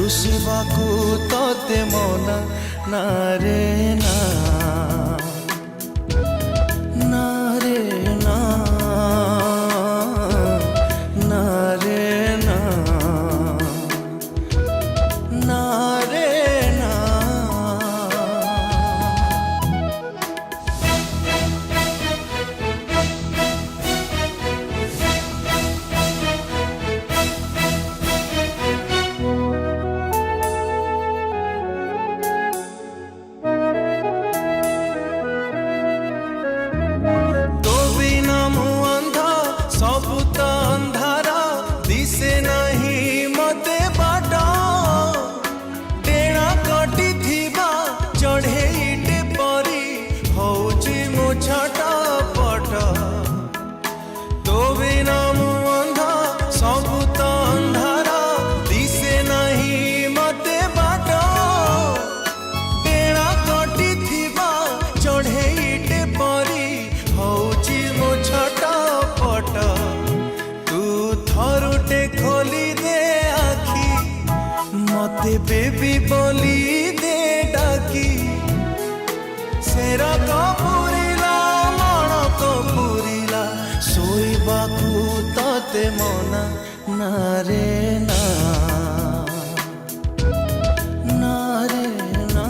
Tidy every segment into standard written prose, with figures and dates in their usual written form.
रुषिबाकू तोते मना ना रे ना ना रे ना ना रे ना ना रे ना। सबु तो अंधारा दिसे नहीं मते बाट टेणा कटी थिबा चढ़ेईटे परी होची मो छटपट तो बिना मु अंधा सबु तो अंधारा दिसे नहीं मते बाट टेणा कटी थिबा चढ़ेईटे परी होची मो छटपट तू थरुटे खोली दे आखी मते बेबी बोली दे डाकी सेरा कपूरिला मन कपूरिला सोईबाकू तते मना ना रे ना ना रे ना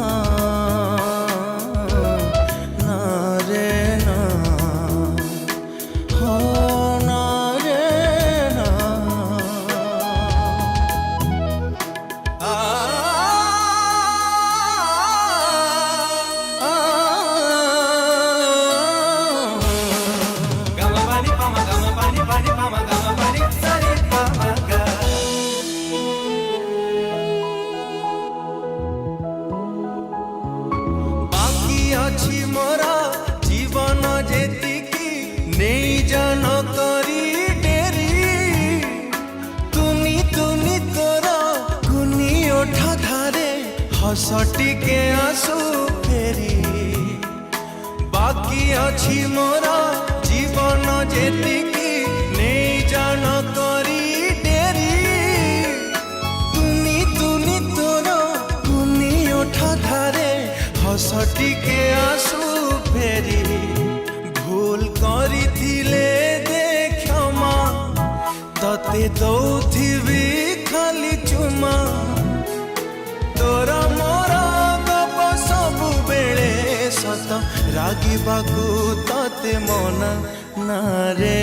ना रे ना हो ना रे ना। Gama pani pama gama pani sari pama ga बाकी अछि मोरा जीवन जेतिकी नहीं जान करी डेरी तुनी तुनी तोरा कुनी ओठा धारे हसटी के आंसू फेरी बाकी अछि मोरा जीवन जेतिकी नहीं जान करी डेरी तुनी तुनी तोरा कुनी ओठा धारे हसटी के आंसू फेरी भूल करी थिले दे क्षमा तते दौथिबी खाली चुमा तोरा मोरा गप सबु बेले सत रागिबाकू तते मना ना रे